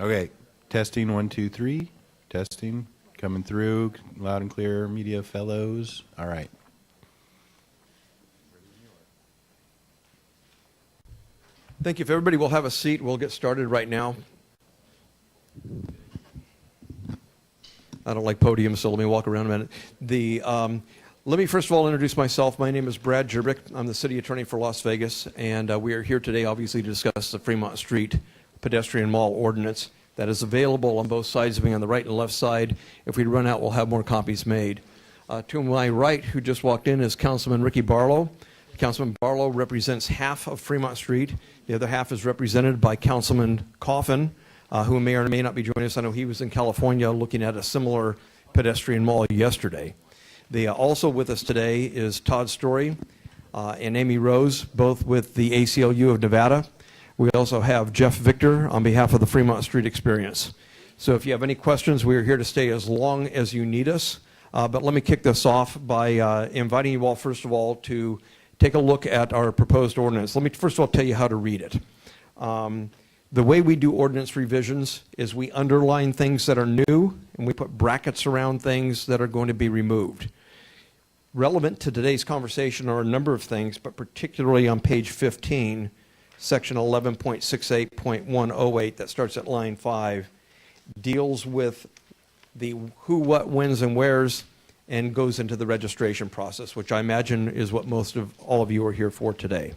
Okay, testing 1, 2, 3. Testing, coming through, loud and clear, media fellows. All right. Thank you. If everybody will have a seat, we'll get started right now. I don't like podiums, so let me walk around a minute. Let me first of all introduce myself. My name is Brad Jerbick. I'm the city attorney for Las Vegas, and we are here today, obviously, to discuss the Fremont Street pedestrian mall ordinance that is available on both sides of me, on the right and left side. If we run out, we'll have more copies made. To my right, who just walked in, is Councilman Ricky Barlow. Councilman Barlow represents half of Fremont Street. The other half is represented by Councilman Coffin, who may or may not be joining us. I know he was in California looking at a similar pedestrian mall yesterday. Also with us today is Todd Story and Amy Rose, both with the ACLU of Nevada. We also have Jeff Victor on behalf of the Fremont Street Experience. So if you have any questions, we are here to stay as long as you need us. But let me kick this off by inviting you all, first of all, to take a look at our proposed ordinance. Let me first of all tell you how to read it. The way we do ordinance revisions is we underline things that are new, and we put brackets around things that are going to be removed. Relevant to today's conversation are a number of things, but particularly on page 15, section 11.68.108, that starts at line 5, deals with the who, what, whens, and wheres, and goes into the registration process, which I imagine is what most of all of you are here for today.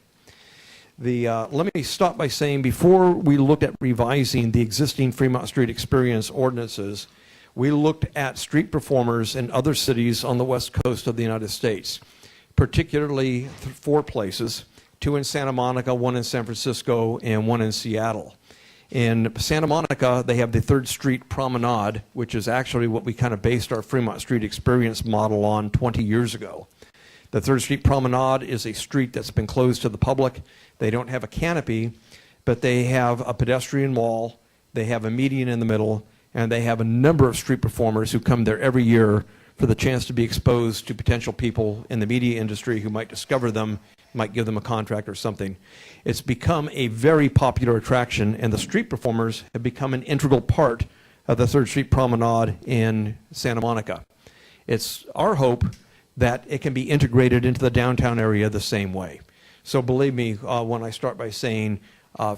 Let me start by saying, before we looked at revising the existing Fremont Street Experience ordinances, we looked at street performers in other cities on the west coast of the United States, particularly 4 places, 2 in Santa Monica, 1 in San Francisco, and 1 in Seattle. In Santa Monica, they have the 3rd Street Promenade, which is actually what we kind of based our Fremont Street Experience model on 20 years ago. The 3rd Street Promenade is a street that's been closed to the public. They don't have a canopy, but they have a pedestrian wall, they have a median in the middle, and they have a number of street performers who come there every year for the chance to be exposed to potential people in the media industry who might discover them, might give them a contract or something. It's become a very popular attraction, and the street performers have become an integral part of the 3rd Street Promenade in Santa Monica. It's our hope that it can be integrated into the downtown area the same way. So believe me when I start by saying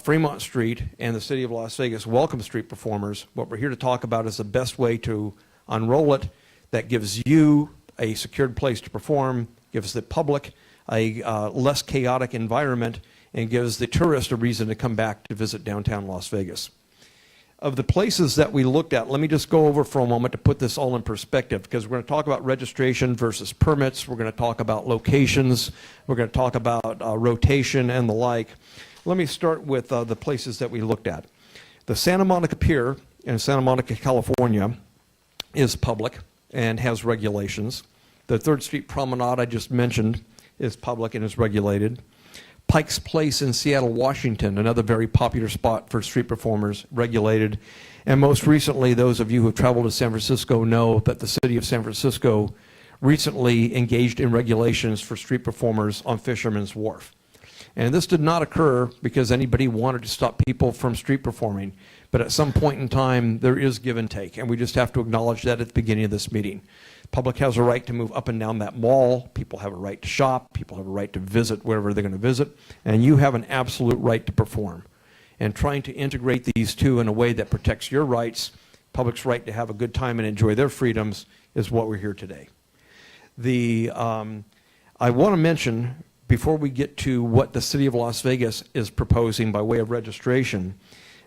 Fremont Street and the city of Las Vegas welcome street performers. What we're here to talk about is the best way to unroll it that gives you a secured place to perform, gives the public a less chaotic environment, and gives the tourist a reason to come back to visit downtown Las Vegas. Of the places that we looked at, let me just go over for a moment to put this all in perspective, because we're going to talk about registration versus permits, we're going to talk about locations, we're going to talk about rotation and the like. Let me start with the places that we looked at. The Santa Monica Pier in Santa Monica, California is public and has regulations. The 3rd Street Promenade I just mentioned is public and is regulated. Pike's Place in Seattle, Washington, another very popular spot for street performers, regulated. And most recently, those of you who have traveled to San Francisco know that the city of San Francisco recently engaged in regulations for street performers on Fisherman's Wharf. And this did not occur because anybody wanted to stop people from street performing. But at some point in time, there is give and take, and we just have to acknowledge that at the beginning of this meeting. Public has a right to move up and down that mall. People have a right to shop. People have a right to visit wherever they're going to visit. And you have an absolute right to perform. And trying to integrate these two in a way that protects your rights, public's right to have a good time and enjoy their freedoms, is what we're here today. I want to mention, before we get to what the city of Las Vegas is proposing by way of registration,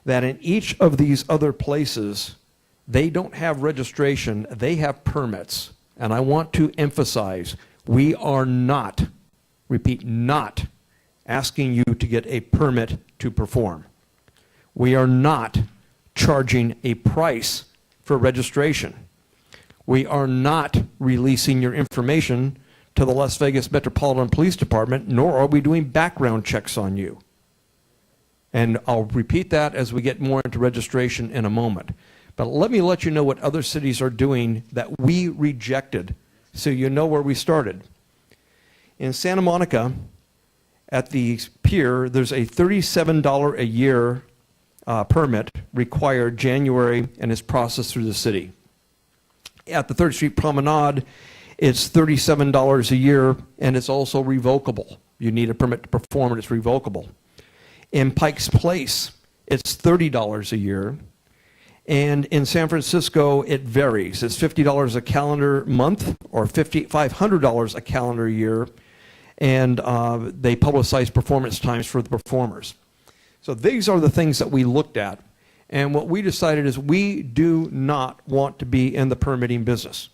that in each of these other places, they don't have registration, they have permits. And I want to emphasize, we are not, repeat, not asking you to get a permit to perform. We are not charging a price for registration. We are not releasing your information to the Las Vegas Metropolitan Police Department, nor are we doing background checks on you. And I'll repeat that as we get more into registration in a moment. But let me let you know what other cities are doing that we rejected, so you know where we started. In Santa Monica, at the pier, there's a $37 a year permit required January and is processed through the city. At the 3rd Street Promenade, it's $37 a year, and it's also revocable. You need a permit to perform, and it's revocable. In Pike's Place, it's $30 a year. And in San Francisco, it varies. It's $50 a calendar month or $500 a calendar year. And they publicize performance times for the performers. So these are the things that we looked at. And what we decided is we do not want to be in the permitting business.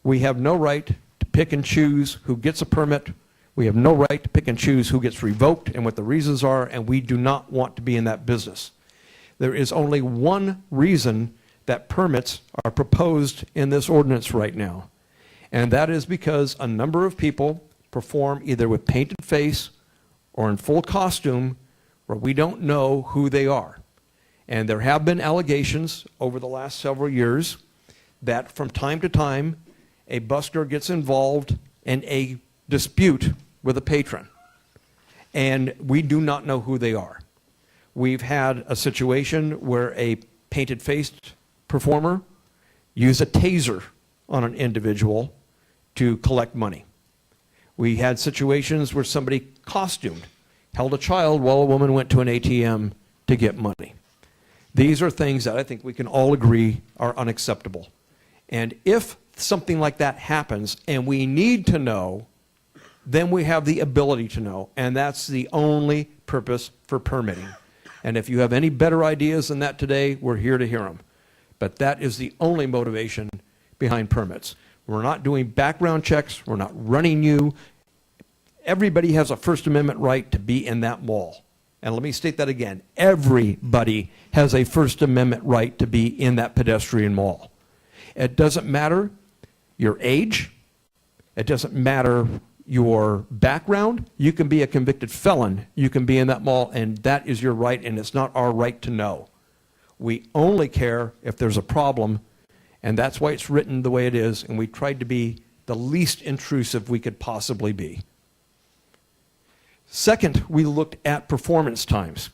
We have no right to pick and choose who gets a permit. We have no right to pick and choose who gets revoked and what the reasons are, and we do not want to be in that business. There is only one reason that permits are proposed in this ordinance right now, and that is because a number of people perform either with painted face or in full costume where we don't know who they are. And there have been allegations over the last several years that from time to time a busker gets involved in a dispute with a patron, and we do not know who they are. We've had a situation where a painted-faced performer used a taser on an individual to collect money. We had situations where somebody costumed held a child while a woman went to an ATM to get money. These are things that I think we can all agree are unacceptable. And if something like that happens and we need to know, then we have the ability to know, and that's the only purpose for permitting. And if you have any better ideas than that today, we're here to hear them. But that is the only motivation behind permits. We're not doing background checks. We're not running you. Everybody has a First Amendment right to be in that mall. And let me state that again. Everybody has a First Amendment right to be in that pedestrian mall. It doesn't matter your age. It doesn't matter your background. You can be a convicted felon. You can be in that mall, and that is your right, and it's not our right to know. We only care if there's a problem, and that's why it's written the way it is, and we tried to be the least intrusive we could possibly be. Second, we looked at performance times,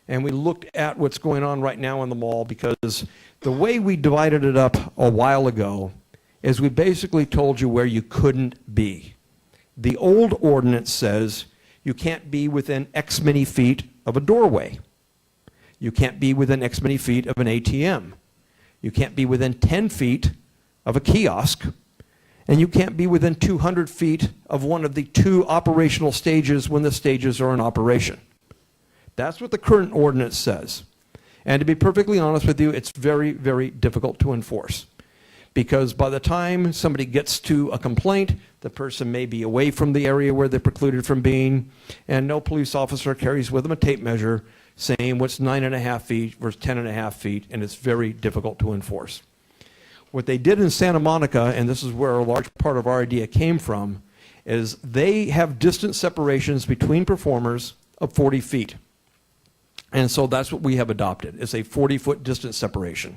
and we looked at what's going on right now in the mall, because the way we divided it up a while ago is we basically told you where you couldn't be. The old ordinance says you can't be within X many feet of a doorway. You can't be within X many feet of an ATM. You can't be within 10 feet of a kiosk. And you can't be within 200 feet of one of the 2 operational stages when the stages are in operation. That's what the current ordinance says. And to be perfectly honest with you, it's very, very difficult to enforce. Because by the time somebody gets to a complaint, the person may be away from the area where they're precluded from being, and no police officer carries with them a tape measure saying what's 9.5 feet versus 10.5 feet, and it's very difficult to enforce. What they did in Santa Monica, and this is where a large part of our idea came from, is they have distance separations between performers of 40 feet. And so that's what we have adopted, is a 40-foot distance separation.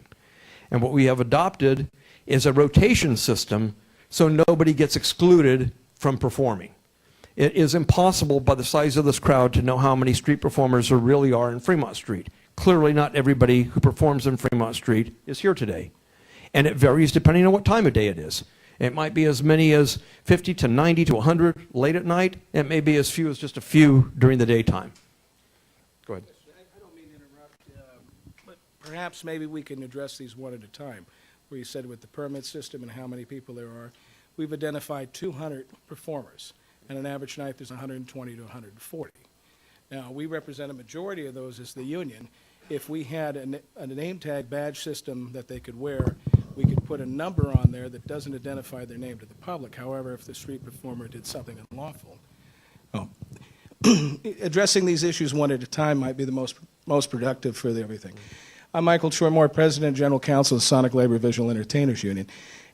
And what we have adopted is a rotation system so nobody gets excluded from performing. It is impossible by the size of this crowd to know how many street performers there really are in Fremont Street. Clearly not everybody who performs in Fremont Street is here today. And it varies depending on what time of day it is. It might be as many as 50 to 90 to 100 late at night. It may be as few as just a few during the daytime. Go ahead. I don't mean to interrupt, but perhaps maybe we can address these one at a time. Where you said with the permit system and how many people there are, we've identified 200 performers, and an average night there's 120 to 140. Now, we represent a majority of those as the union. If we had a name tag badge system that they could wear, we could put a number on there that doesn't identify their name to the public. However, if the street performer did something unlawful. Addressing these issues one at a time might be the most productive for everything. I'm Michael Shoremore, President and General Counsel of the Sonic Labor Visual Entertainers Union.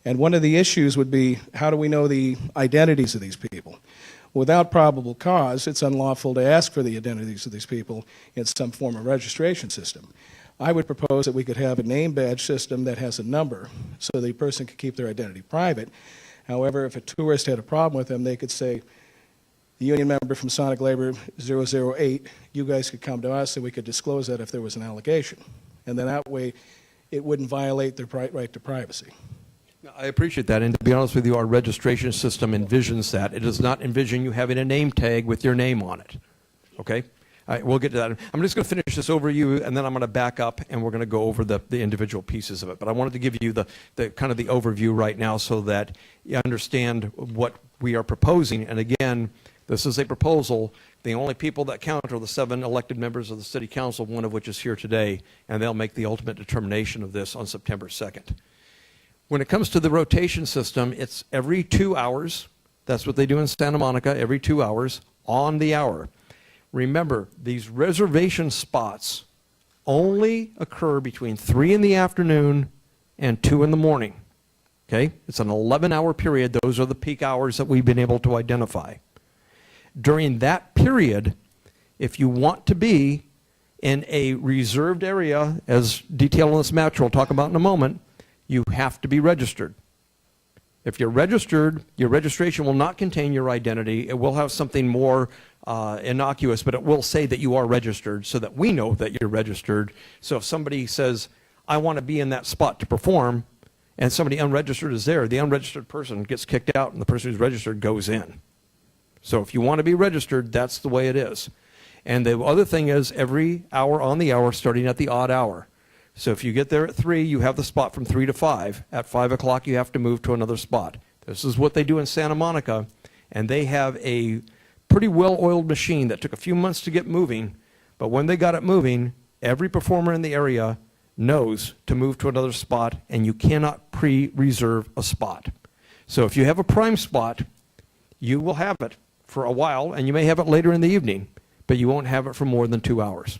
And one of the issues would be, how do we know the identities of these people? Without probable cause, it's unlawful to ask for the identities of these people in some form of registration system. I would propose that we could have a name badge system that has a number so the person could keep their identity private. However, if a tourist had a problem with them, they could say, the union member from Sonic Labor 008, you guys could come to us and we could disclose that if there was an allegation. And then that way, it wouldn't violate their right to privacy. I appreciate that, and to be honest with you, our registration system envisions that. It does not envision you having a name tag with your name on it, okay? All right, we'll get to that. I'm just going to finish this overview, and then I'm going to back up, and we're going to go over the individual pieces of it. But I wanted to give you the kind of the overview right now so that you understand what we are proposing. And again, this is a proposal. The only people that count are the 7 elected members of the City Council, one of which is here today, and they'll make the ultimate determination of this on September 2nd. When it comes to the rotation system, it's every 2 hours. That's what they do in Santa Monica, every 2 hours, on the hour. Remember, these reservation spots only occur between 3 in the afternoon and 2 in the morning. Okay? It's an 11-hour period. Those are the peak hours that we've been able to identify. During that period, if you want to be in a reserved area, as detailed on this map we'll talk about in a moment, you have to be registered. If you're registered, your registration will not contain your identity. It will have something more innocuous, but it will say that you are registered so that we know that you're registered. So if somebody says, I want to be in that spot to perform, and somebody unregistered is there, the unregistered person gets kicked out and the person who's registered goes in. So if you want to be registered, that's the way it is. And the other thing is every hour on the hour starting at the odd hour. So if you get there at 3, you have the spot from 3 to 5. At 5 o'clock, you have to move to another spot. This is what they do in Santa Monica, and they have a pretty well-oiled machine that took a few months to get moving, but when they got it moving, every performer in the area knows to move to another spot, and you cannot pre-reserve a spot. So if you have a prime spot, you will have it for a while, and you may have it later in the evening, but you won't have it for more than 2 hours.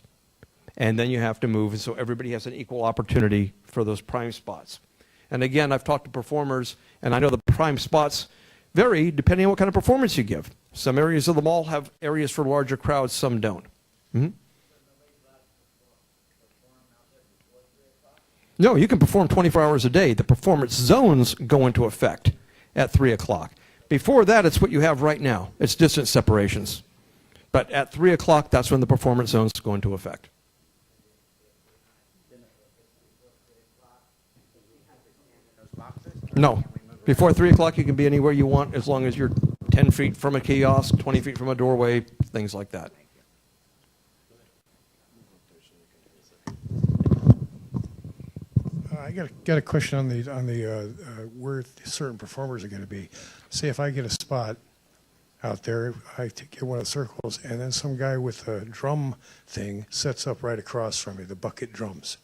And then you have to move, and so everybody has an equal opportunity for those prime spots. And again, I've talked to performers, and I know the prime spots vary depending on what kind of performance you give. Some areas of the mall have areas for larger crowds, some don't. Mm-hmm. No, you can perform 24 hours a day. The performance zones go into effect at 3 o'clock. Before that, it's what you have right now. It's distance separations. But at 3 o'clock, that's when the performance zones go into effect. No. Before 3 o'clock, you can be anywhere you want as long as you're 10 feet from a kiosk, 20 feet from a doorway, things like that. I got a question on the where certain performers are going to be. Say if I get a spot out there, I get one of the circles, and then some guy with a drum thing sets up right across from me, the bucket drums.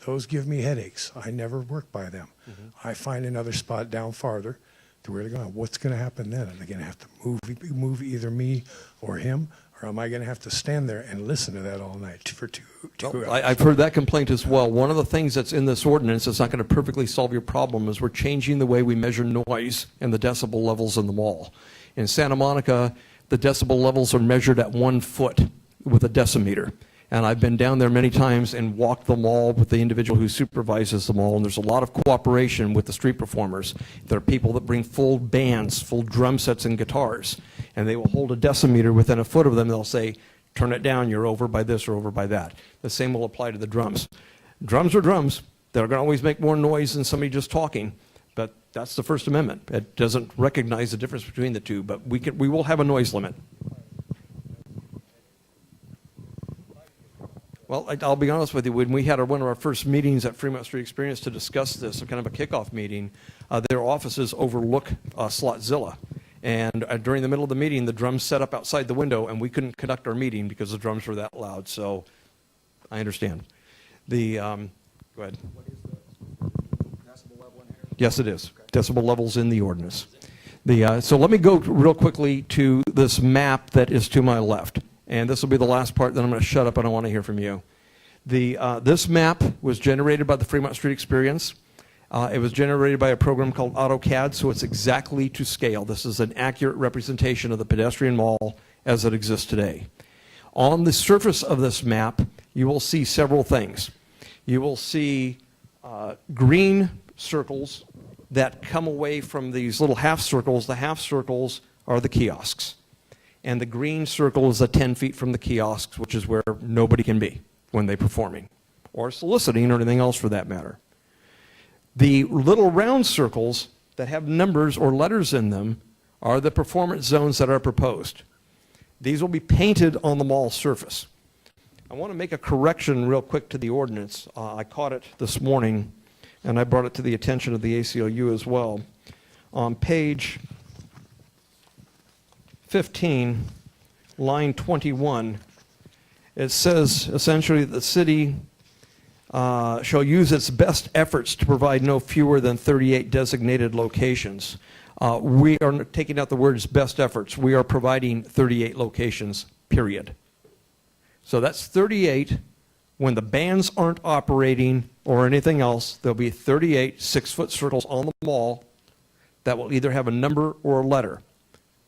Those give me headaches. I never work by them. Mm-hmm. I find another spot down farther to where they're going. What's going to happen then? Are they going to have to move either me or him? Or am I going to have to stand there and listen to that all night for two hours? I've heard that complaint as well. One of the things that's in this ordinance that's not going to perfectly solve your problem is we're changing the way we measure noise and the decibel levels in the mall. In Santa Monica, the decibel levels are measured at 1 foot with a decimeter. And I've been down there many times and walked the mall with the individual who supervises the mall, and there's a lot of cooperation with the street performers. There are people that bring full bands, full drum sets and guitars, and they will hold a decimeter within a foot of them. They'll say, turn it down, you're over by this or over by that. The same will apply to the drums. Drums are drums. They're going to always make more noise than somebody just talking, but that's the First Amendment. It doesn't recognize the difference between the two, but we will have a noise limit. Well, I'll be honest with you. When we had one of our first meetings at Fremont Street Experience to discuss this, kind of a kickoff meeting, their offices overlook Slotzilla. And during the middle of the meeting, the drums set up outside the window, and we couldn't conduct our meeting because the drums were that loud. So I understand. Go ahead. What is the decibel level in here? Yes, it is. Okay. Decibel levels in the ordinance. So let me go real quickly to this map that is to my left. And this will be the last part, then I'm going to shut up. I don't want to hear from you. This map was generated by the Fremont Street Experience. It was generated by a program called AutoCAD, so it's exactly to scale. This is an accurate representation of the pedestrian mall as it exists today. On the surface of this map, you will see several things. You will see green circles that come away from these little half circles. The half circles are the kiosks. And the green circle is 10 feet from the kiosks, which is where nobody can be when they're performing, or soliciting, or anything else for that matter. The little round circles that have numbers or letters in them are the performance zones that are proposed. These will be painted on the mall surface. I want to make a correction real quick to the ordinance. I caught it this morning, and I brought it to the attention of the ACLU as well. On page 15, line 21, it says essentially the city shall use its best efforts to provide no fewer than 38 designated locations. We are taking out the words best efforts. We are providing 38 locations, period. So that's 38. When the bands aren't operating or anything else, there'll be 38 6-foot circles on the mall that will either have a number or a letter.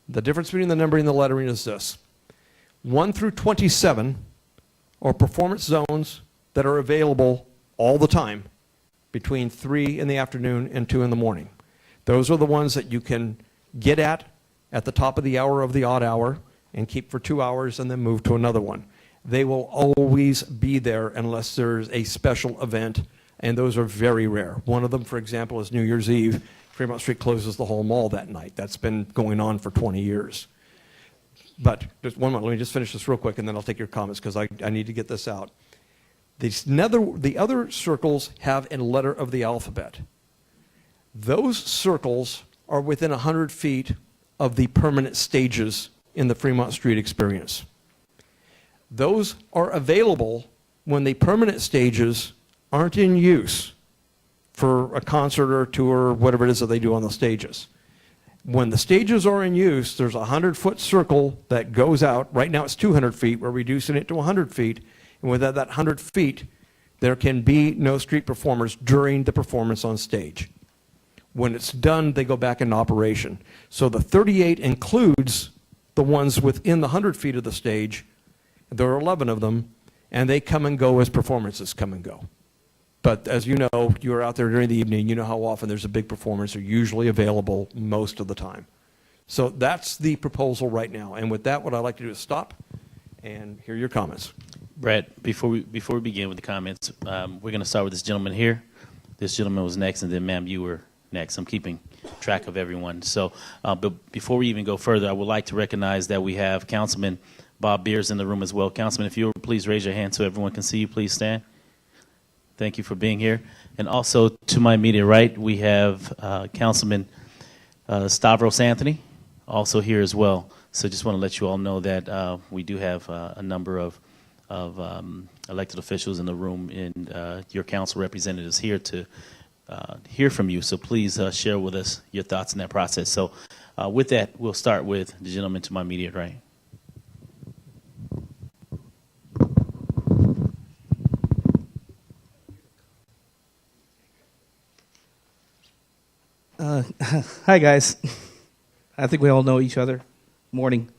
The difference between the numbering and the lettering is this. 1 through 27 are performance zones that are available all the time between 3 in the afternoon and 2 in the morning. Those are the ones that you can get at the top of the hour of the odd hour and keep for 2 hours and then move to another one. They will always be there unless there's a special event, and those are very rare. One of them, for example, is New Year's Eve. Fremont Street closes the whole mall that night. That's been going on for 20 years. But just one moment, let me just finish this real quick, and then I'll take your comments because I need to get this out. The other circles have a letter of the alphabet. Those circles are within 100 feet of the permanent stages in the Fremont Street experience. Those are available when the permanent stages aren't in use for a concert or a tour or whatever it is that they do on the stages. When the stages are in use, there's a 100-foot circle that goes out. Right now it's 200 feet. We're reducing it to 100 feet. And within that 100 feet, there can be no street performers during the performance on stage. When it's done, they go back into operation. So the 38 includes the ones within the 100 feet of the stage. There are 11 of them, and they come and go as performances come and go. But as you know, you're out there during the evening, you know how often there's a big performance. They're usually available most of the time. So that's the proposal right now. And with that, what I'd like to do is stop and hear your comments. Brett, before we begin with the comments, we're going to start with this gentleman here. This gentleman was next, and then, ma'am, you were next. I'm keeping track of everyone. So, but before we even go further, I would like to recognize that we have Councilman Bob Beers in the room as well. Councilman, if you would please raise your hand so everyone can see you. Please stand. Thank you for being here. And also to my immediate right, we have Councilman Stavros Anthony, also here as well. So just want to let you all know that we do have a number of elected officials in the room and your council representatives here to hear from you. So please share with us your thoughts in that process. So with that, we'll start with the gentleman to my immediate right. Hi, guys. I think we all know each other. Morning.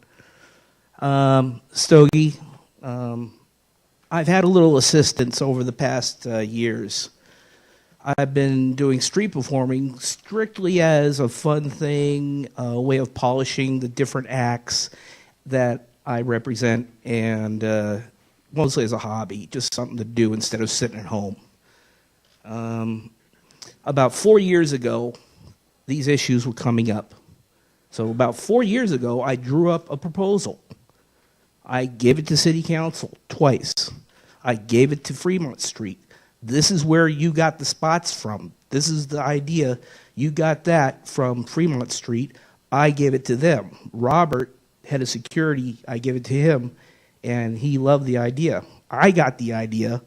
Stogie. I've had a little assistance over the past years. I've been doing street performing strictly as a fun thing, a way of polishing the different acts that I represent, and mostly as a hobby, just something to do instead of sitting at home. About 4 years ago, these issues were coming up. So about 4 years ago, I drew up a proposal. I gave it to City Council twice. I gave it to Fremont Street. This is where you got the spots from. This is the idea. You got that from Fremont Street. I gave it to them. Robert, head of security, I gave it to him, and he loved the idea. I got the idea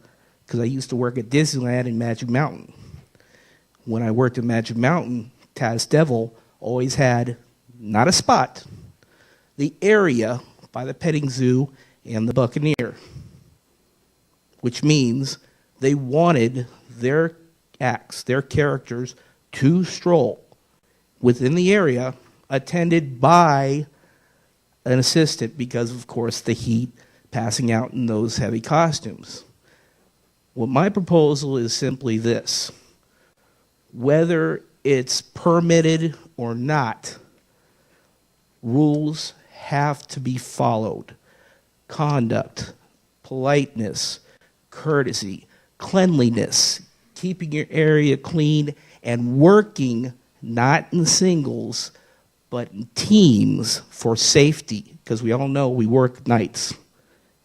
because I used to work at Disneyland in Magic Mountain. When I worked at Magic Mountain, Taz Devil always had, not a spot, the area by the petting zoo and the Buccaneer, which means they wanted their acts, their characters, to stroll within the area, attended by an assistant because, of course, the heat passing out in those heavy costumes. Well, my proposal is simply this. Whether it's permitted or not, rules have to be followed. Conduct, politeness, courtesy, cleanliness, keeping your area clean, and working not in singles, but in teams for safety, because we all know we work nights,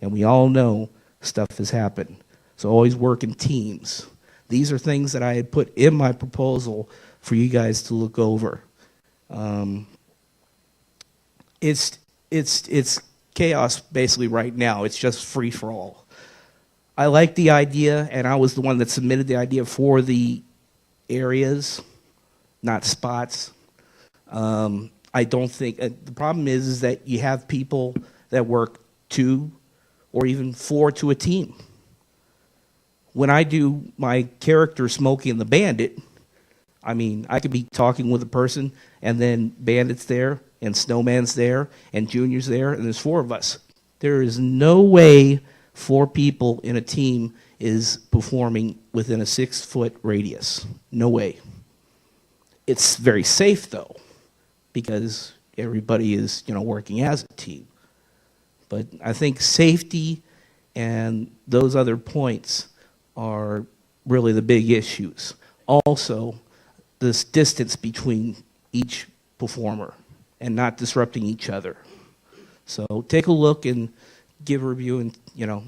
and we all know stuff has happened. So always work in teams. These are things that I had put in my proposal for you guys to look over. It's chaos basically right now. It's just free for all. I like the idea, and I was the one that submitted the idea for the areas, not spots. I don't think the problem is that you have people that work 2 or even 4 to a team. When I do my character Smokey and the Bandit, I mean, I could be talking with a person, and then Bandit's there, and Snowman's there, and Junior's there, and there's 4 of us. There is no way 4 people in a team is performing within a 6-foot radius. No way. It's very safe, though, because everybody is, working as a team. But I think safety and those other points are really the big issues. Also, this distance between each performer and not disrupting each other. So take a look and give a review, and you're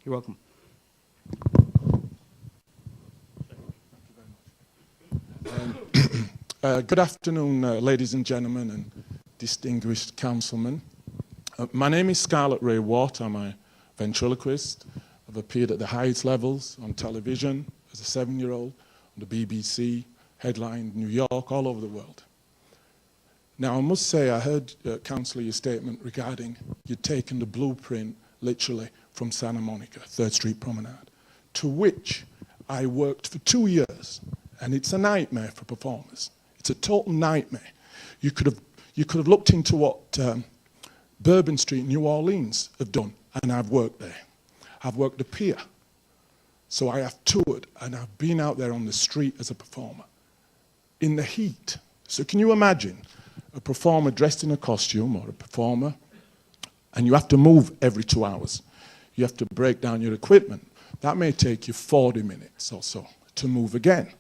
welcome. Good afternoon, ladies and gentlemen and distinguished councilmen. My name is Scarlett Ray Watt. I'm a ventriloquist. I've appeared at the highest levels on television as a 7-year-old, on the BBC, headlined New York, all over the world. Now, I must say, I heard, Councillor, your statement regarding you'd taken the blueprint, literally, from Santa Monica, 3rd Street Promenade, to which I worked for 2 years, and it's a nightmare for performers. It's a total nightmare. You could have looked into what Bourbon Street, New Orleans, have done, and I've worked there. I've worked the pier, so I have toured, and I've been out there on the street as a performer, in the heat. So can you imagine a performer dressed in a costume, or a performer, and you have to move every 2 hours. You have to break down your equipment. That may take you 40 minutes or so to move again.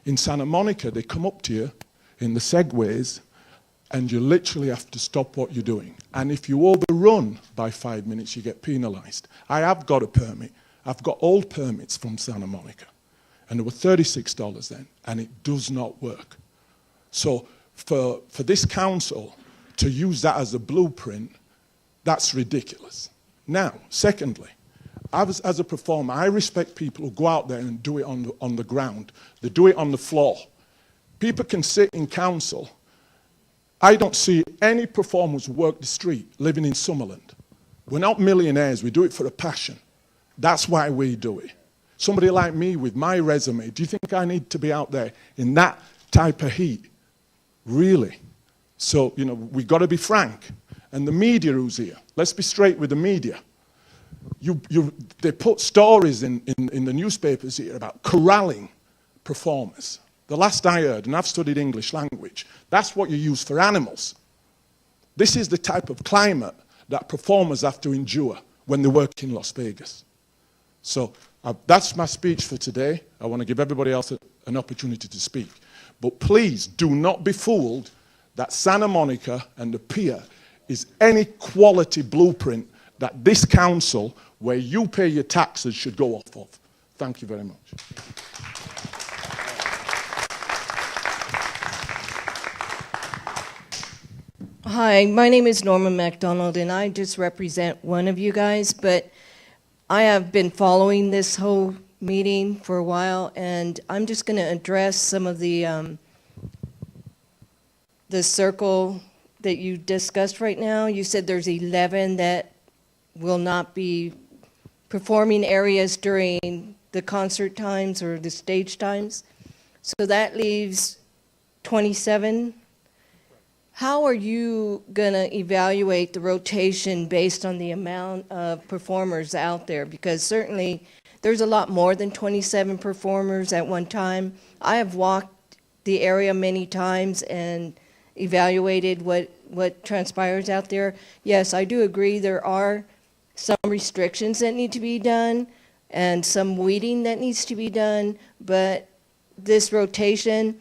In Santa Monica, they come up to you in the segways, and you literally have to stop what you're doing. And if you overrun by 5 minutes, you get penalized. I have got a permit. I've got old permits from Santa Monica, and they were $36 then, and it does not work. So for this council to use that as a blueprint, that's ridiculous. Now, secondly, as a performer, I respect people who go out there and do it on the ground. They do it on the floor. People can sit in council. I don't see any performers who work the street living in Summerland. We're not millionaires. We do it for a passion. That's why we do it. Somebody like me with my resume, do you think I need to be out there in that type of heat? Really? So, we've got to be frank. And the media who's here, let's be straight with the media. They put stories in the newspapers here about corralling performers. The last I heard, and I've studied English language, that's what you use for animals. This is the type of climate that performers have to endure when they work in Las Vegas. So that's my speech for today. I want to give everybody else an opportunity to speak. But please do not be fooled that Santa Monica and the pier is any quality blueprint that this council, where you pay your taxes, should go off of. Thank you very much. Hi, my name is Norma MacDonald, and I just represent one of you guys, but I have been following this whole meeting for a while, and I'm just going to address some of the circle that you discussed right now. You said there's 11 that will not be performing areas during the concert times or the stage times. So that leaves 27. How are you going to evaluate the rotation based on the amount of performers out there? Because certainly there's a lot more than 27 performers at one time. I have walked the area many times and evaluated what transpires out there. Yes, I do agree there are some restrictions that need to be done and some weeding that needs to be done, but this rotation,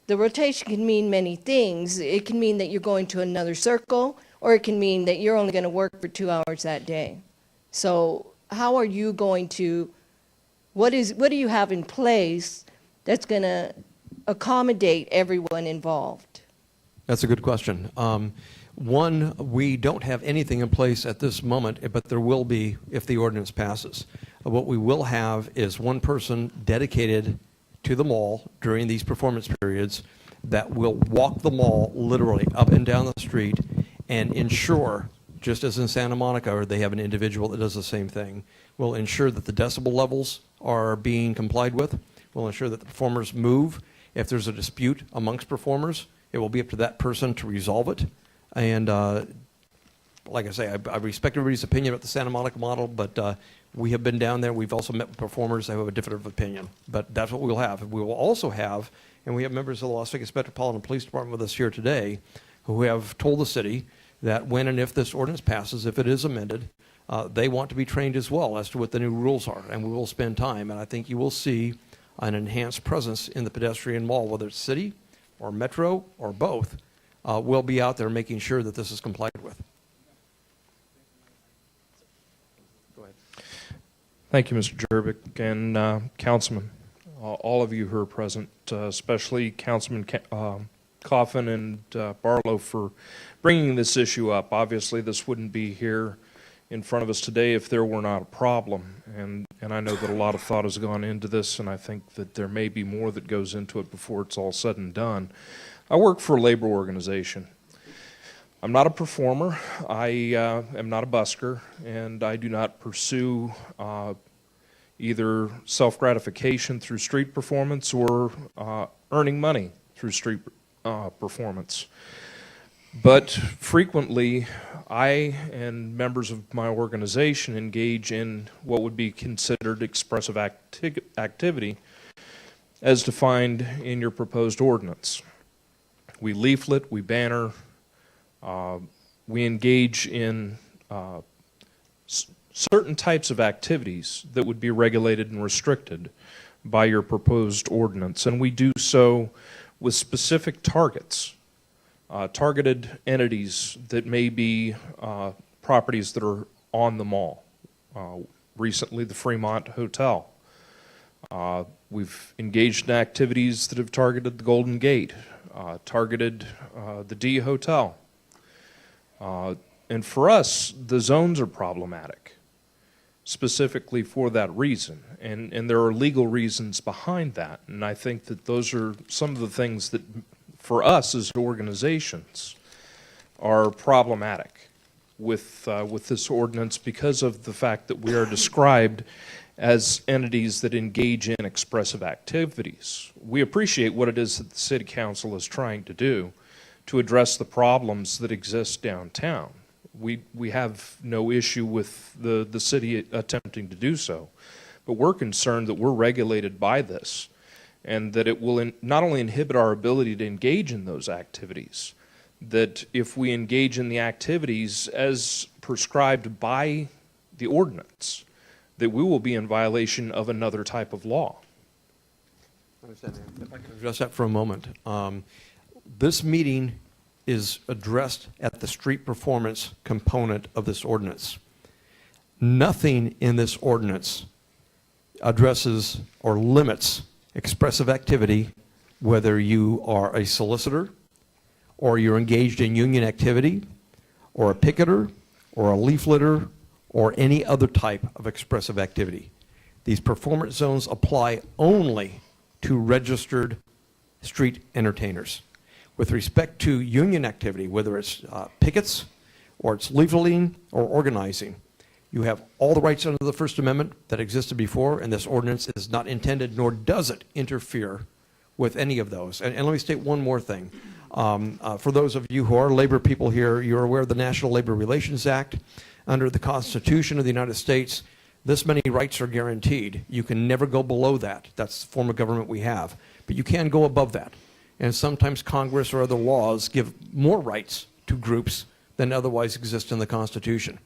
the rotation can mean many things. It can mean that you're going to another circle, or it can mean that you're only going to work for 2 hours that day. So how are you going to, what do you have in place that's going to accommodate everyone involved? That's a good question. One, we don't have anything in place at this moment, but there will be if the ordinance passes. What we will have is one person dedicated to the mall during these performance periods that will walk the mall literally up and down the street and ensure, just as in Santa Monica, they have an individual that does the same thing, will ensure that the decibel levels are being complied with, will ensure that the performers move. If there's a dispute amongst performers, it will be up to that person to resolve it. And like I say, I respect everybody's opinion about the Santa Monica model, but we have been down there. We've also met with performers that have a different opinion. But that's what we'll have. We will also have, and we have members of the Las Vegas Metropolitan Police Department with us here today who have told the city that when and if this ordinance passes, if it is amended, they want to be trained as well as to what the new rules are. And we will spend time. And I think you will see an enhanced presence in the pedestrian mall, whether it's city or metro or both. We'll be out there making sure that this is complied with. Go ahead. Thank you, Mr. Jervik, and Councilman, all of you who are present, especially Councilman Coffin and Barlow for bringing this issue up. Obviously, this wouldn't be here in front of us today if there were not a problem, and I know that a lot of thought has gone into this, and I think that there may be more that goes into it before it's all said and done. I work for a labor organization. I'm not a performer. I am not a busker, and I do not pursue either self-gratification through street performance or earning money through street performance. But frequently, I and members of my organization engage in what would be considered expressive activity as defined in your proposed ordinance. We leaflet, we banner, we engage in certain types of activities that would be regulated and restricted by your proposed ordinance, and we do so with specific targets, targeted entities that may be properties that are on the mall. Recently, the Fremont Hotel. We've engaged in activities that have targeted the Golden Gate, targeted the D Hotel. And for us, the zones are problematic, specifically for that reason. And there are legal reasons behind that. And I think that those are some of the things that, for us as organizations, are problematic with this ordinance because of the fact that we are described as entities that engage in expressive activities. We appreciate what it is that the City Council is trying to do to address the problems that exist downtown. We have no issue with the city attempting to do so, but we're concerned that we're regulated by this and that it will not only inhibit our ability to engage in those activities, that if we engage in the activities as prescribed by the ordinance, that we will be in violation of another type of law. If I can address that for a moment. This meeting is addressed at the street performance component of this ordinance. Nothing in this ordinance addresses or limits expressive activity, whether you are a solicitor or you're engaged in union activity or a picketer or a leafleter or any other type of expressive activity. These performance zones apply only to registered street entertainers. With respect to union activity, whether it's pickets or it's leafleting or organizing, you have all the rights under the First Amendment that existed before, and this ordinance is not intended, nor does it interfere with any of those. And let me state one more thing. For those of you who are labor people here, you're aware of the National Labor Relations Act. Under the Constitution of the United States, this many rights are guaranteed. You can never go below that. That's the form of government we have. But you can go above that. And sometimes Congress or other laws give more rights to groups than otherwise exist in the Constitution.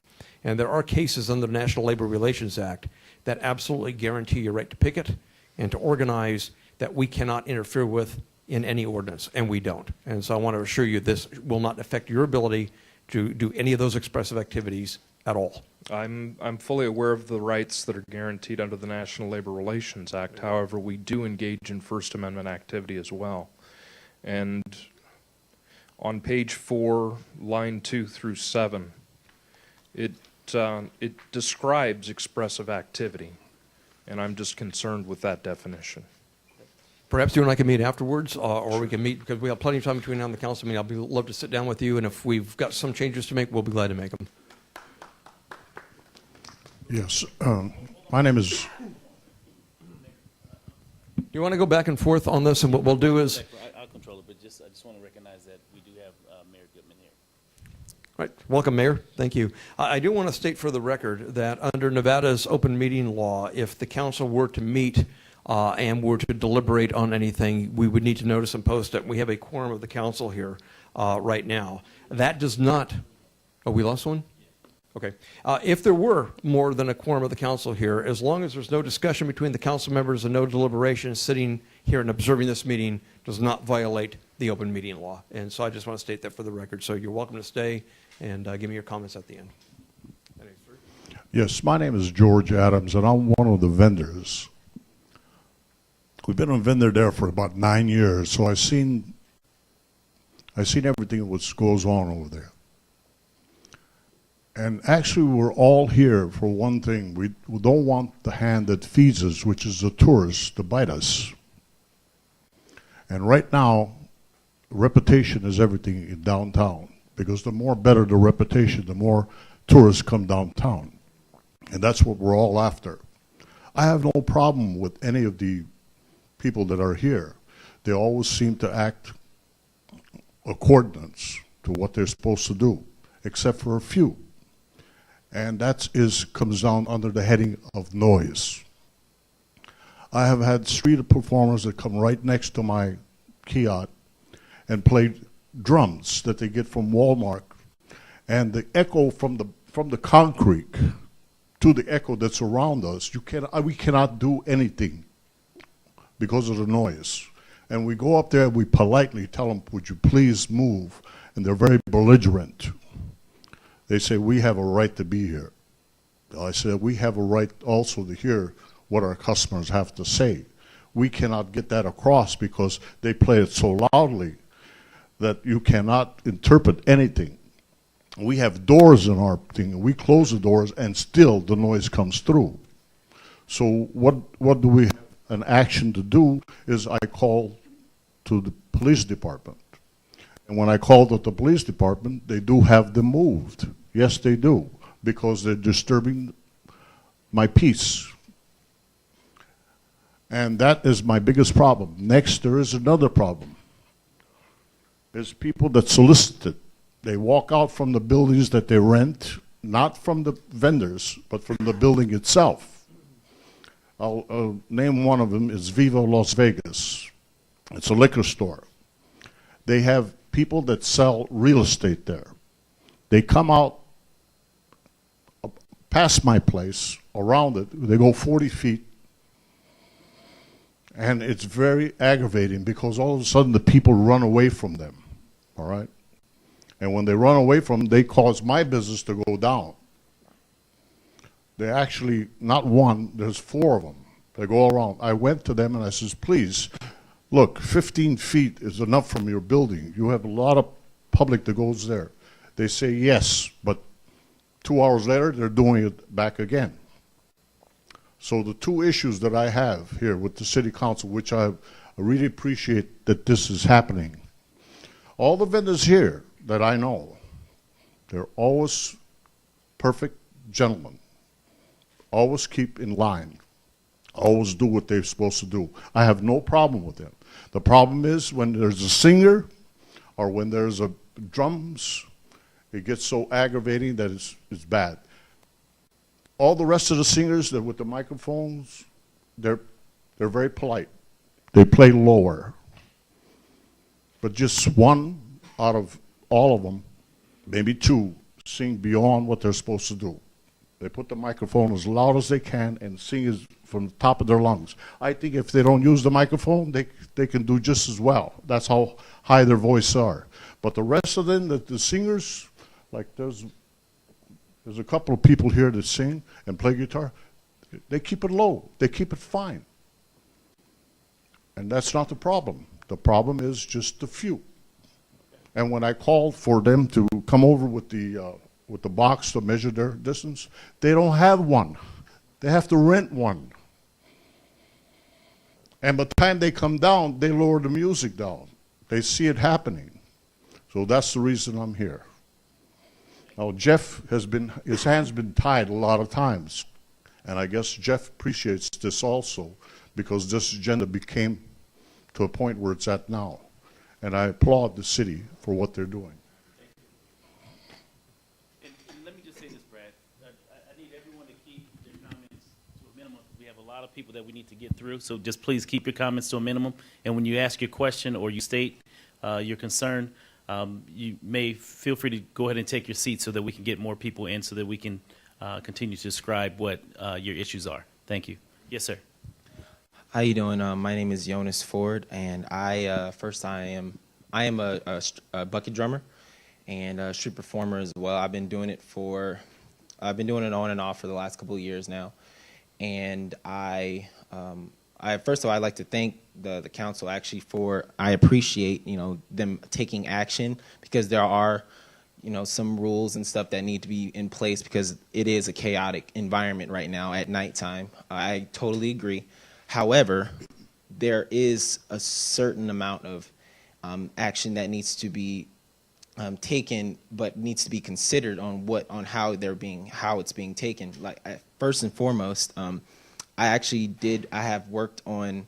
And there are cases under the National Labor Relations Act that absolutely guarantee your right to picket and to organize that we cannot interfere with in any ordinance, and we don't. And so I want to assure you this will not affect your ability to do any of those expressive activities at all. I'm fully aware of the rights that are guaranteed under the National Labor Relations Act. However, we do engage in First Amendment activity as well. And on page 4, line 2 through 7, it describes expressive activity, and I'm just concerned with that definition. Perhaps you and I can meet afterwards, or we can meet, because we have plenty of time between now and the council meeting. I'd love to sit down with you, and if we've got some changes to make, we'll be glad to make them. Yes, my name is. You want to go back and forth on this, and what we'll do is... I'll control it, but I just want to recognize that we do have Mayor Goodman here. Right. Welcome, Mayor. Thank you. I do want to state for the record that under Nevada's open meeting law, if the council were to meet and were to deliberate on anything, we would need to notice and post it. We have a quorum of the council here right now. That does not... Oh, we lost one? Okay. If there were more than a quorum of the council here, as long as there's no discussion between the council members and no deliberation, sitting here and observing this meeting does not violate the open meeting law. And so I just want to state that for the record. So you're welcome to stay and give me your comments at the end. Yes, my name is George Adams, and I'm one of the vendors. We've been a vendor there for about 9 years, so I've seen everything that goes on over there. And actually, we're all here for one thing. We don't want the hand that feeds us, which is the tourists, to bite us. And right now, reputation is everything in downtown, because the more better the reputation, the more tourists come downtown. And that's what we're all after. I have no problem with any of the people that are here. They always seem to act accordance to what they're supposed to do, except for a few. And that comes down under the heading of noise. I have had street performers that come right next to my kiosk and play drums that they get from Walmart, and the echo from the concrete to the echo that's around us, we cannot do anything because of the noise. And we go up there and we politely tell them, would you please move? And they're very belligerent. They say, we have a right to be here. I said, we have a right also to hear what our customers have to say. We cannot get that across because they play it so loudly that you cannot interpret anything. We have doors in our thing, and we close the doors, and still the noise comes through. So what do we have an action to do is I call to the police department. And when I called at the police department, they do have them moved. Yes, they do, because they're disturbing my peace. And that is my biggest problem. Next, there is another problem. There's people that solicit it. They walk out from the buildings that they rent, not from the vendors, but from the building itself. I'll name one of them is Viva Las Vegas. It's a liquor store. They have people that sell real estate there. They come out past my place, around it, they go 40 feet, and it's very aggravating because all of a sudden the people run away from them, all right? And when they run away from them, they cause my business to go down. They actually, not one, there's 4 of them. They go around. I went to them and I says, please, look, 15 feet is enough from your building. You have a lot of public that goes there. They say yes, but 2 hours later, they're doing it back again. So the 2 issues that I have here with the city council, which I really appreciate that this is happening. All the vendors here that I know, they're always perfect gentlemen. Always keep in line. Always do what they're supposed to do. I have no problem with them. The problem is when there's a singer or when there's a drums, it gets so aggravating that it's bad. All the rest of the singers that with the microphones, they're very polite. They play lower. But just one out of all of them maybe two, sing beyond what they're supposed to do. They put the microphone as loud as they can and sing as from the top of their lungs. I think if they don't use the microphone, they can do just as well. That's how high their voices are. But the rest of them, the singers, like there's a couple of people here that sing and play guitar. They keep it low. They keep it fine. And that's not the problem. The problem is just the few. And when I called for them to come over with the box to measure their distance, they don't have one. They have to rent one. And by the time they come down, they lower the music down. They see it happening. So that's the reason I'm here. Now, Jeff his hands been tied a lot of times. And I guess Jeff appreciates this also, because this agenda became to a point where it's at now. And I applaud the city for what they're doing. And let me just say this, Brad. I need everyone to keep their comments to a minimum. We have a lot of people that we need to get through, so just please keep your comments to a minimum. And when you ask your question or you state your concern, you may feel free to go ahead and take your seat so that we can get more people in so that we can continue to describe what your issues are. Thank you. Yes, sir. How you doing? My name is Jonas Ford, and I am a bucket drummer and a street performer as well. I've been doing it on and off for the last couple of years now. And first of all, I'd like to thank the council actually I appreciate, them taking action, because there are, some rules and stuff that need to be in place, because it is a chaotic environment right now at nighttime. I totally agree. However, there is a certain amount of action that needs to be taken, but needs to be considered on how it's being taken. Like, first and foremost, I have worked on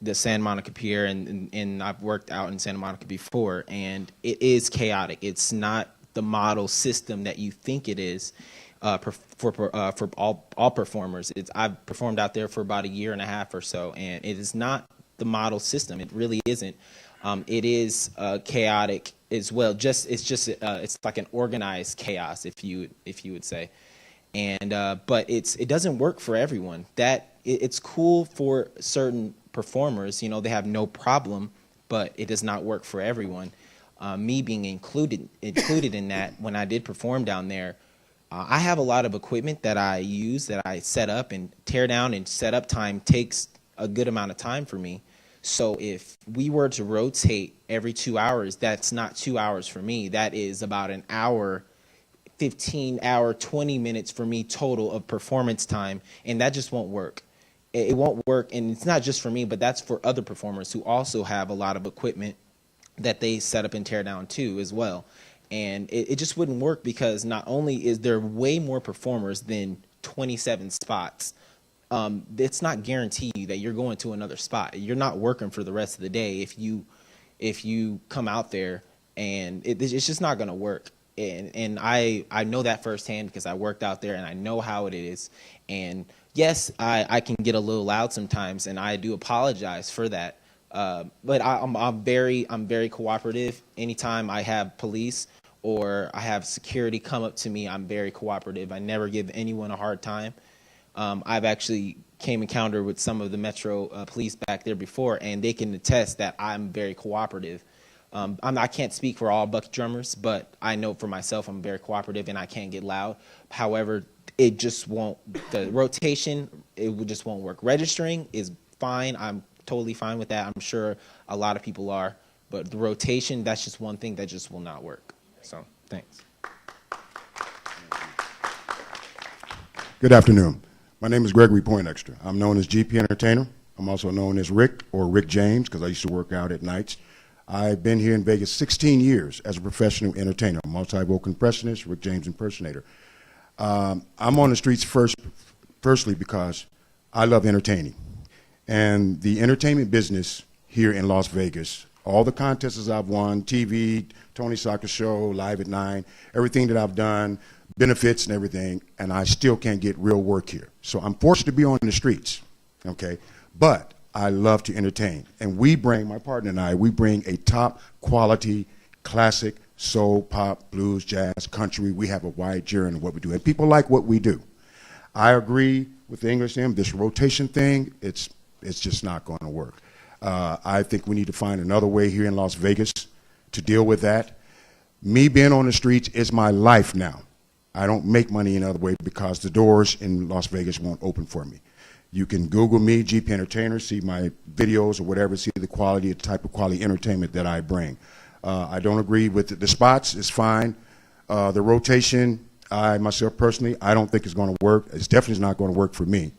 the Santa Monica Pier, and I've worked out in Santa Monica before, and it is chaotic. It's not the model system that you think it is. For all performers. I've performed out there for about a year and a half or so, and it is not the model system. It really isn't. It is chaotic as well. It's like an organized chaos, if you would say. And but it doesn't work for everyone. It's cool for certain performers. They have no problem, but it does not work for everyone. Me being included in that, when I did perform down there, I have a lot of equipment that I use, that I set up, and tear down and set up time takes a good amount of time for me. So if we were to rotate every 2 hours, that's not 2 hours for me. That is about an hour, 15 hour, 20 minutes for me total of performance time, and that just won't work. It won't work, and it's not just for me, but that's for other performers who also have a lot of equipment that they set up and tear down too as well. And it just wouldn't work, because not only is there way more performers than 27 spots, it's not guaranteed that you're going to another spot. You're not working for the rest of the day if you come out there, and it's just not going to work. And I know that firsthand, because I worked out there and I know how it is. And yes, I can get a little loud sometimes, and I do apologize for that. But I'm very cooperative. Anytime I have police or I have security come up to me, I'm very cooperative. I never give anyone a hard time. I've actually came encounter with some of the Metro police back there before, and they can attest that I'm very cooperative. I can't speak for all bucket drummers, but I know for myself I'm very cooperative and I can't get loud. However, it just won't, the rotation, just won't work. Registering is fine. I'm totally fine with that. I'm sure a lot of people are, but the rotation, that's just one thing that just will not work. So, thanks. Good afternoon. My name is Gregory Poindexter. I'm known as GP Entertainer. I'm also known as Rick, or Rick James, because I used to work out at nights. I've been here in Vegas 16 years as a professional entertainer, multi-vocal impressionist, Rick James impersonator. I'm on the streets firstly because I love entertaining. And the entertainment business here in Las Vegas, all the contests I've won, TV, Tony Soccer Show, Live at 9, everything that I've done, benefits and everything, and I still can't get real work here. So I'm forced to be on the streets, okay? But I love to entertain. And my partner and I, we bring a top quality, classic soul, pop, blues, jazz, country. We have a wide journey of what we do, and people like what we do. I agree with the English name. This rotation thing, it's just not going to work. I think we need to find another way here in Las Vegas to deal with that. Me being on the streets is my life now. I don't make money any other way because the doors in Las Vegas won't open for me. You can Google me, GP Entertainer, see my videos or whatever, see the quality, the type of quality entertainment that I bring. I don't agree with the spots. It's fine. The rotation, I myself personally, I don't think it's going to work. It's definitely not going to work for me.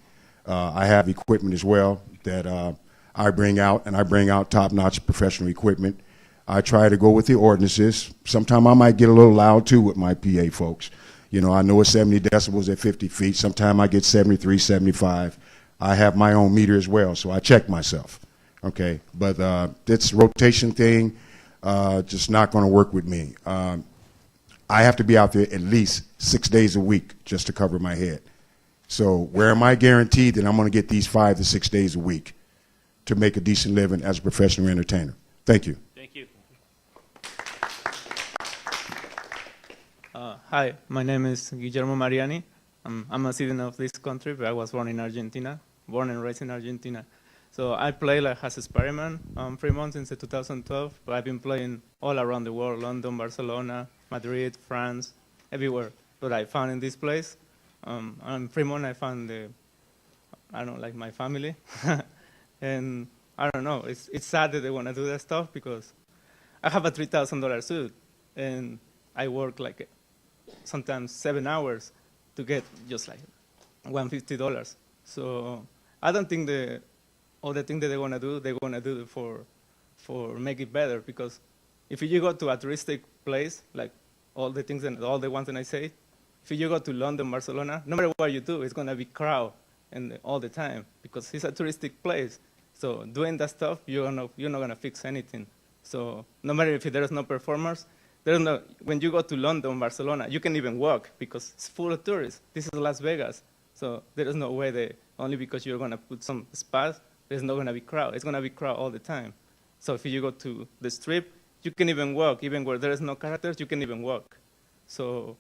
I have equipment as well that I bring out, and I bring out top-notch professional equipment. I try to go with the ordinances. Sometimes I might get a little loud too with my PA folks. You know, I know it's 70 decibels at 50 feet. Sometimes I get 73, 75. I have my own meter as well, so I check myself. Okay, but this rotation thing, just not going to work with me. I have to be out there at least 6 days a week just to cover my head. So where am I guaranteed that I'm going to get these 5 to 6 days a week to make a decent living as a professional entertainer? Thank you. Thank you. Hi, my name is Guillermo Mariani. I'm a citizen of this country, but I was born in Argentina, born and raised in Argentina. So I play like as a Spider-Man Fremont since 2012, but I've been playing all around the world, London, Barcelona, Madrid, France, everywhere. But I found in this place, in Fremont, I found I don't know, like my family. And I don't know, it's sad that they want to do that stuff because I have a $3,000 suit and I work like sometimes 7 hours to get just like $150. So I don't think all the things that they're going to do, they're going to do it for make it better, because if you go to a touristic place, like all the things and all the ones that I say, if you go to London, Barcelona, no matter what you do, it's going to be crowd and all the time because it's a touristic place. So doing that stuff, you're not going to fix anything. So no matter if there's no performers, when you go to London, Barcelona, you can even walk because it's full of tourists. This is Las Vegas. So there is no way that only because you're going to put some spots, there's not going to be crowd. It's going to be crowd all the time. So if you go to the strip, you can even walk. Even where there is no characters, you can even walk. So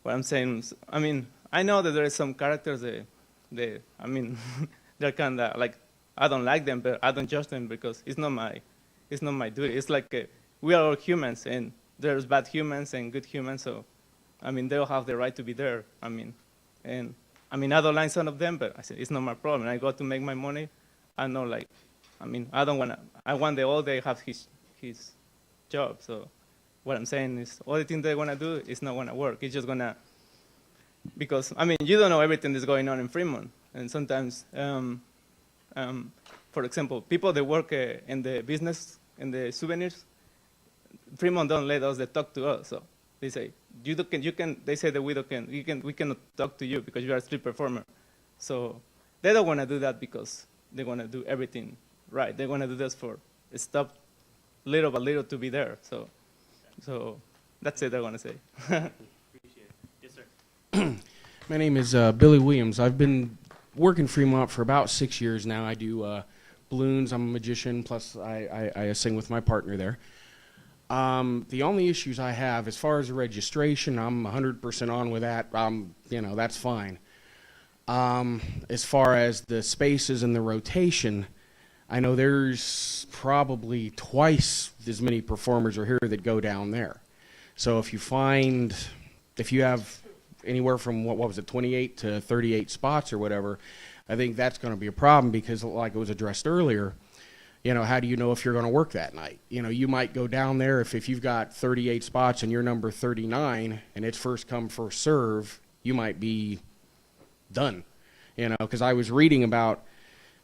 what I'm saying is, I mean, I know that there is some characters that I mean, they're kind of like, I don't like them, but I don't judge them because it's not my duty. It's like we are all humans, and there's bad humans and good humans. So, I mean, they all have the right to be there. I mean, I don't like some of them, but I said it's not my problem. I got to make my money. I know, like, I mean, I don't want to. I want the all day have his job. So, what I'm saying is, all the things they want to do is not going to work. It's just going to, because I mean, you don't know everything that's going on in Fremont, and sometimes. For example, people that work in the business, in the souvenirs, Fremont don't let us talk to us. So they say, you can. They say that we cannot talk to you because you are a street performer. So they don't want to do that because they want to do everything right. They want to do this for stop little by little to be there. So that's it. I want to say. Appreciate it. Yes, sir. My name is Billy Williams. I've been working Fremont for about 6 years now. I do balloons. I'm a magician, plus I sing with my partner there. The only issues I have, as far as the registration, I'm 100% on with that. That's fine. As far as the spaces and the rotation, I know there's probably twice as many performers are here that go down there. So if you have anywhere from, what was it, 28 to 38 spots or whatever, I think that's going to be a problem because, like it was addressed earlier, how do you know if you're going to work that night? You might go down there if you've got 38 spots and you're number 39 and it's first come, first serve, you might be done. Because I was reading about,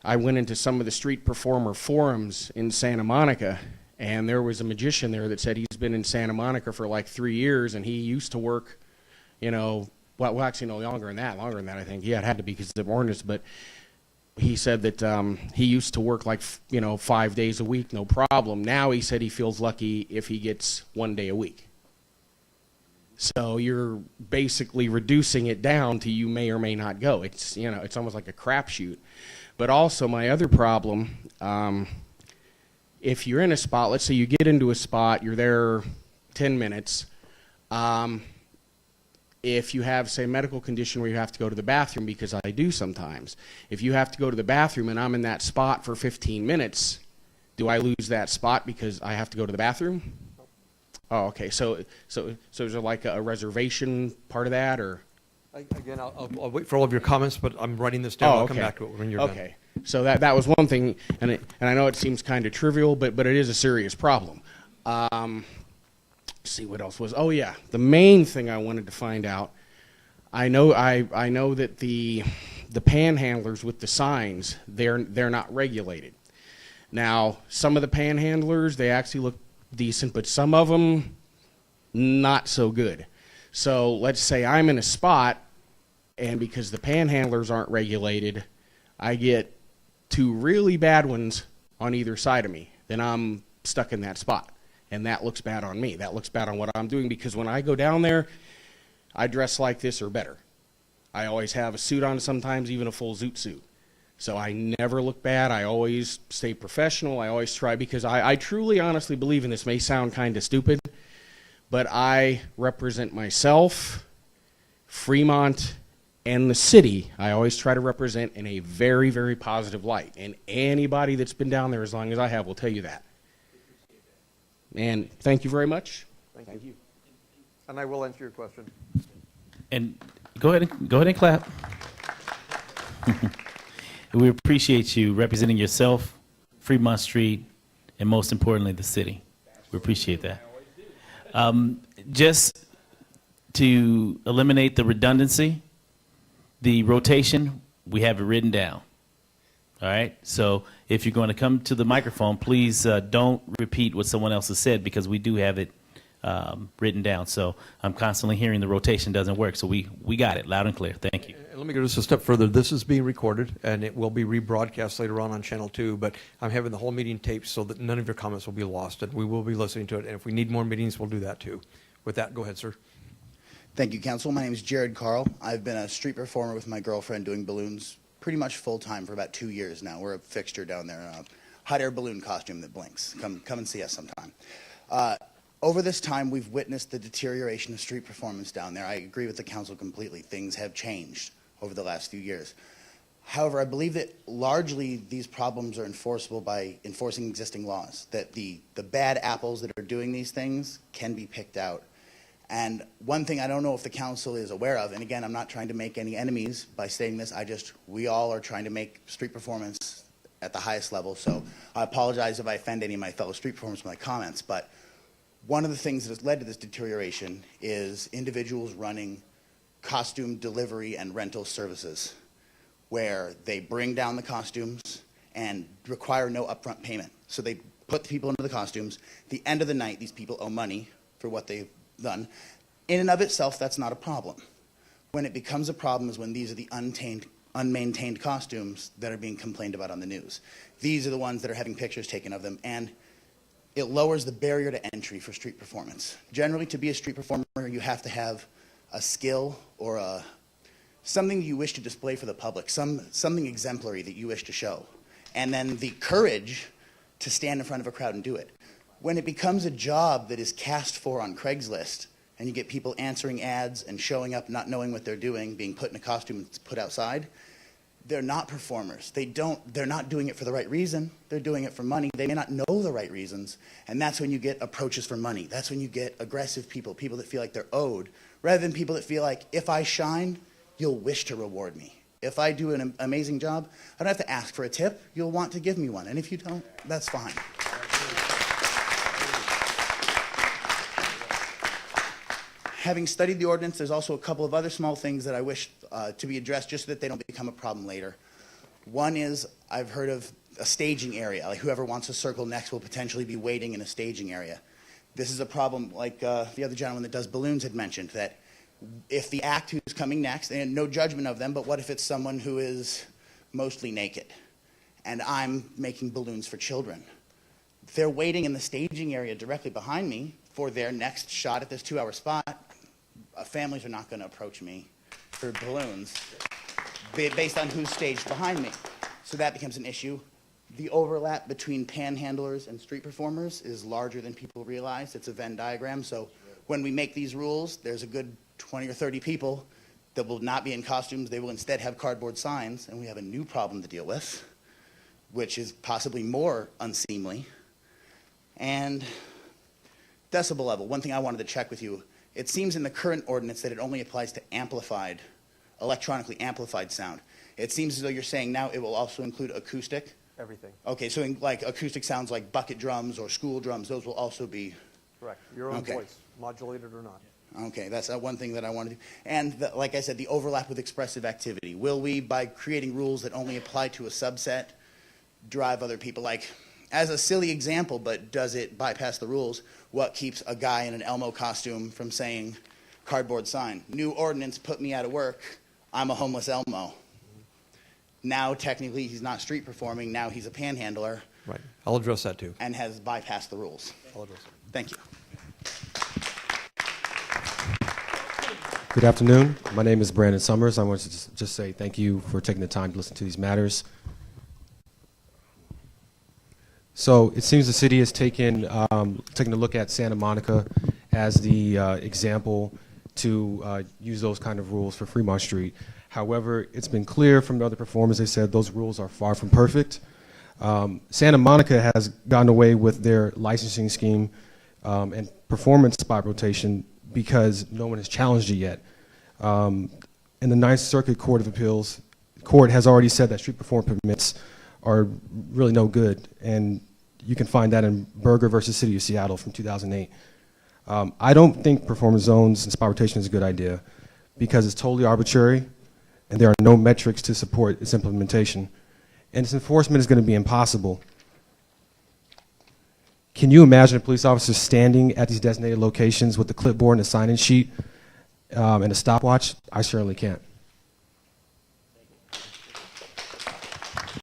I went into some of the street performer forums in Santa Monica, and there was a magician there that said he's been in Santa Monica for like 3 years, and he used to work, actually no longer than that, I think. Yeah, it had to be because of the ordinance, but he said that he used to work like, 5 days a week, no problem. Now he said he feels lucky if he gets 1 day a week. So you're basically reducing it down to you may or may not go. It's, it's almost like a crapshoot. But also my other problem, if you're in a spot, let's say you get into a spot, you're there 10 minutes. If you have, say, a medical condition where you have to go to the bathroom, because I do sometimes, if you have to go to the bathroom and I'm in that spot for 15 minutes, do I lose that spot because I have to go to the bathroom? Oh, okay. So is there like a reservation part of that, or? Again, I'll wait for all of your comments, but I'm writing this down. I'll come back to it when you're done. Okay. So that was one thing, and I know it seems kind of trivial, but it is a serious problem. Let's see what else was. Oh yeah, the main thing I wanted to find out. I know that the panhandlers with the signs, they're not regulated. Now, some of the panhandlers, they actually look decent, but some of them not so good. So let's say I'm in a spot, and because the panhandlers aren't regulated, I get 2 really bad ones on either side of me. Then I'm stuck in that spot, and that looks bad on me. That looks bad on what I'm doing, because when I go down there, I dress like this or better. I always have a suit on, sometimes even a full zoot suit. So I never look bad. I always stay professional. I always try, because I truly, honestly believe, and this may sound kind of stupid, but I represent myself, Fremont, and the city. I always try to represent in a very, very positive light. And anybody that's been down there as long as I have will tell you that. And thank you very much. Thank you. And I will answer your question. And go ahead and clap. We appreciate you representing yourself, Fremont Street, and most importantly, the city. We appreciate that. Just to eliminate the redundancy, the rotation, we have it written down. All right? So if you're going to come to the microphone, please don't repeat what someone else has said, because we do have it written down. So I'm constantly hearing the rotation doesn't work. So we got it loud and clear. Thank you. And let me go just a step further. This is being recorded, and it will be rebroadcast later on Channel 2, but I'm having the whole meeting taped so that none of your comments will be lost, and we will be listening to it. And if we need more meetings, we'll do that too. With that, go ahead, sir. Thank you, Council. My name is Jared Carl. I've been a street performer with my girlfriend doing balloons pretty much full-time for about 2 years now. We're a fixture down there in a hot air balloon costume that blinks. Come and see us sometime. Over this time, we've witnessed the deterioration of street performance down there. I agree with the council completely. Things have changed over the last few years. However, I believe that largely these problems are enforceable by enforcing existing laws, that the bad apples that are doing these things can be picked out. And one thing I don't know if the council is aware of, and again, I'm not trying to make any enemies by saying this, we all are trying to make street performance at the highest level, so I apologize if I offend any of my fellow street performers with my comments, but one of the things that has led to this deterioration is individuals running costume delivery and rental services, where they bring down the costumes and require no upfront payment. So they put the people into the costumes. At the end of the night, these people owe money for what they've done. In and of itself, that's not a problem. When it becomes a problem is when these are the unmaintained costumes that are being complained about on the news. These are the ones that are having pictures taken of them, and it lowers the barrier to entry for street performance. Generally, to be a street performer, you have to have a skill or something you wish to display for the public, something exemplary that you wish to show, and then the courage to stand in front of a crowd and do it. When it becomes a job that is cast for on Craigslist, and you get people answering ads and showing up not knowing what they're doing, being put in a costume and put outside, they're not performers. They're not doing it for the right reason. They're doing it for money. They may not know the right reasons, and that's when you get approaches for money. That's when you get aggressive people, people that feel like they're owed, rather than people that feel like, if I shine, you'll wish to reward me. If I do an amazing job, I don't have to ask for a tip. You'll want to give me one, and if you don't, that's fine. Having studied the ordinance, there's also a couple of other small things that I wish to be addressed just so that they don't become a problem later. One is, I've heard of a staging area. Like whoever wants to circle next will potentially be waiting in a staging area. This is a problem like the other gentleman that does balloons had mentioned, that if the act who's coming next, and no judgment of them, but what if it's someone who is mostly naked and I'm making balloons for children? They're waiting in the staging area directly behind me for their next shot at this 2-hour spot. Families are not going to approach me for balloons based on who's staged behind me. So that becomes an issue. The overlap between panhandlers and street performers is larger than people realize. It's a Venn diagram. So when we make these rules, there's a good 20 or 30 people that will not be in costumes. They will instead have cardboard signs, and we have a new problem to deal with, which is possibly more unseemly. And decibel level, one thing I wanted to check with you. It seems in the current ordinance that it only applies to amplified, electronically amplified sound. It seems as though you're saying now it will also include acoustic. Everything. Okay, so in, like acoustic sounds like bucket drums or school drums, those will also be. Correct. Your own Okay. voice, modulated or not. Okay, that's one thing that I want to do. And like I said, the overlap with expressive activity. Will we, by creating rules that only apply to a subset, drive other people? Like, as a silly example, but does it bypass the rules, what keeps a guy in an Elmo costume from saying cardboard sign? New ordinance, put me out of work, I'm a homeless Elmo. Now, technically, he's not street performing, now he's a panhandler. Right. I'll address that too. And has bypassed the rules. I'll address it. Thank you. Good afternoon. My name is Brandon Summers. I want to just say thank you for taking the time to listen to these matters. So it seems the city has taken a look at Santa Monica as the example to use those kind of rules for Fremont Street. However, it's been clear from the other performers, they said those rules are far from perfect. Santa Monica has gotten away with their licensing scheme and performance spot rotation because no one has challenged it yet. In the Ninth Circuit Court of Appeals, court has already said that street performance permits are really no good, and you can find that in Berger versus City of Seattle from 2008. I don't think performance zones and spot rotation is a good idea because it's totally arbitrary and there are no metrics to support its implementation. And its enforcement is going to be impossible. Can you imagine a police officer standing at these designated locations with a clipboard and a sign-in sheet and a stopwatch? I certainly can't.